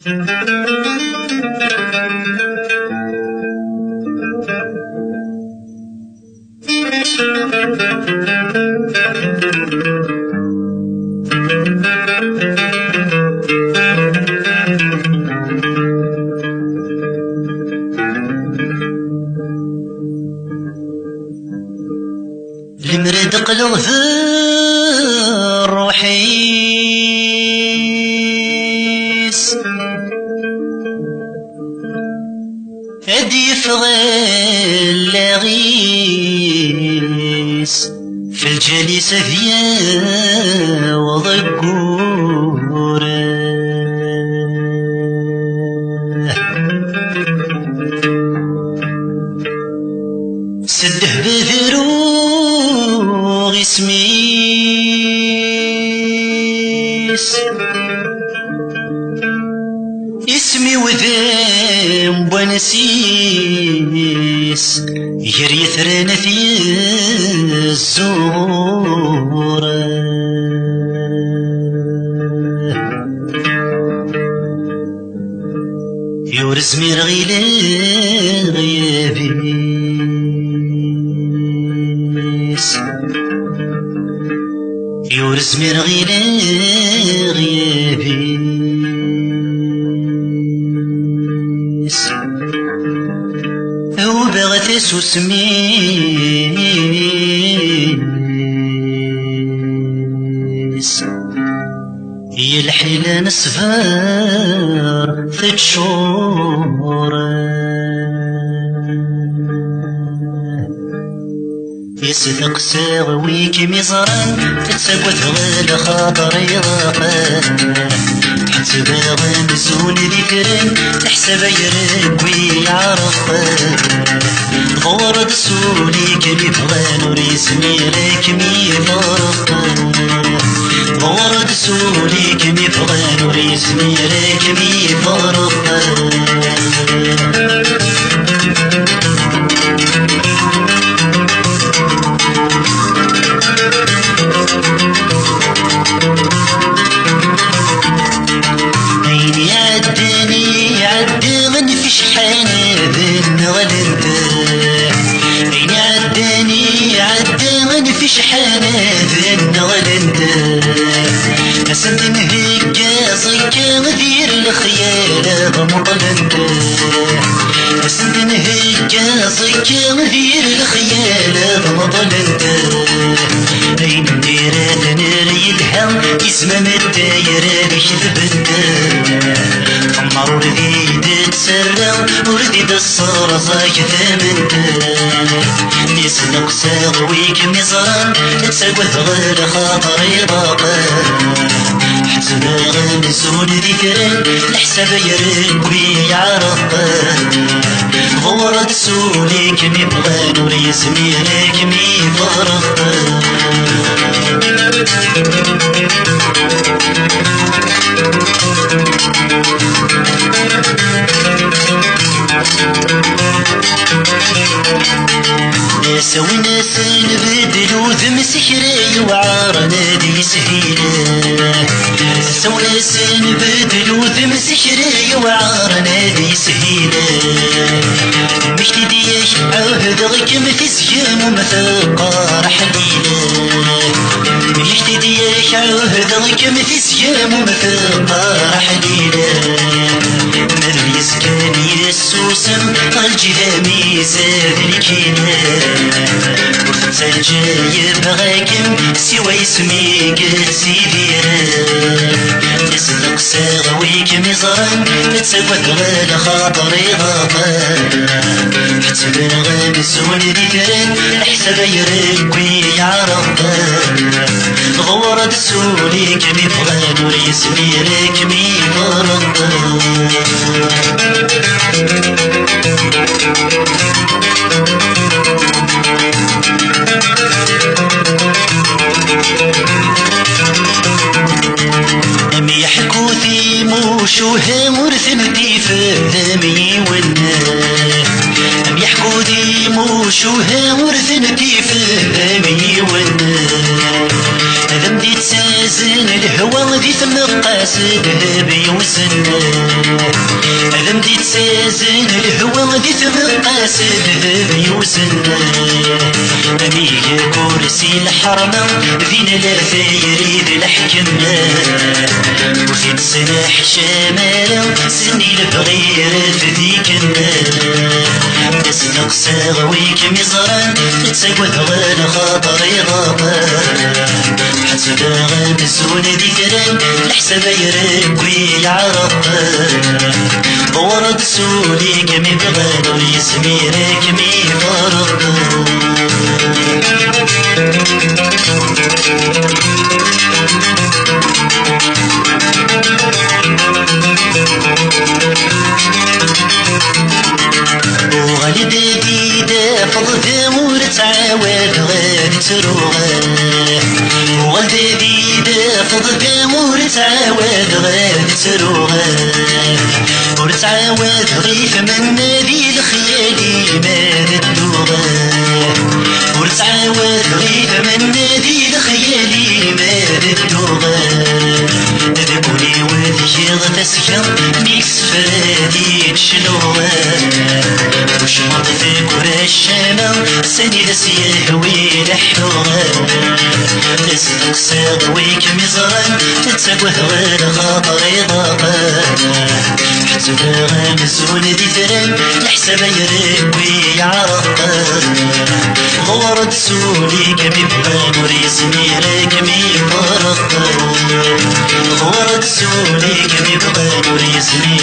المرد قلغ في الروحيس هدي يفغل لغيس في الجليسة فيا وضقوره سده بذروغ اسمي وذنب ونسيس يري ثرنا في الزورة يورز مرغيل غيابي يورز مرغيل غيابي أو بغت سوسميس هي الحيلة نصفار تتشورة يسثق ساويك مزران تتسقوت غير خاطري ضاقان حتى باغي مزون ذكرن تحسب يرك ويعرفان غورد سولي كمي بغان وريسمي لك مي فرقان غورد سولي كمي بغان وريسمي لك مي فرقان أسند هيك صيك غدير الخيال غمضلنت أسند هيك صيك غدير الخيال غمضلنت أين ديرات ناري الهم اسم متاير بكذبت عمر ورديد تسرى ورديد الصار صاك ثمنت نسلق ساغويك مزران تسقوت غير خاطري ضاقان حتى باغي نزول ذكرن الحساب يرك ويعرفان غورد سولي كمي بغان وريسمي لك مي فرقان ناس وناس نبدلو ذم سحري وعارنا دي سهيلة ناس وناس نبدلو ذم سحري وعارنا دي سهيلة مشتي ديش عهد غيك متسيام ومثقى رحليلة مشتي ديش عهد غيك متسيام ومثقى رحليلة مريس كان يسوسم الجذامي زاد الكيلة ورثة الجايب غاكم سوى اسميك سيديرا تسلق ساغويك مزران تسوى غير خاطري غاطان حتى باغي نزول ذكرن حساب يرك ويعرفان غورد سولي كمي بغان وريسمي لك مي فرقان أمي يحكو ثيموش موشوها مرثم دي فهمي والناس أم يحكوا دي موشوها مرثم دي فهمي والناس هذا مدي تسازن الهوى ذي ثم قاسد هبي وسنة هذا مدي تسازن الهوى ذي ثم قاسد هبي وسنة أميك كرسي الحرمة ذينا لا ثيريد الحكمة وفي سلاح شمالة سني البغير ذيك النار تسلق ساغويك مزران تساقوث غال خاطري غابان حسب غامزون ذكران الحساب يركوي يعرفان ورد سولي كمي بغان ويسميرك مي فرقان وغالد بيدا فضل ثمور تعاود غادي تروغا وغالد بيدا فضل ثمور تعاود غادي تروغا ورتعاود غيف من نادي الخيالي ماد الدوغا ورتعاود غيف من نادي الخيالي ماد الدوغا ذبوني وذي غتسكن ميكس فرادي بشلوغا وشمط في كرة الشمال سني يهوي لحلوغا تسلق ساقويك مزران تتساقوه غير خاطري ضاقا حتى غامزون دي ثران الحساب يركوي يعرقا غورد سولي كمي بغان وريسمي راكمي فرقا غورد سولي كمي بغان وريسمي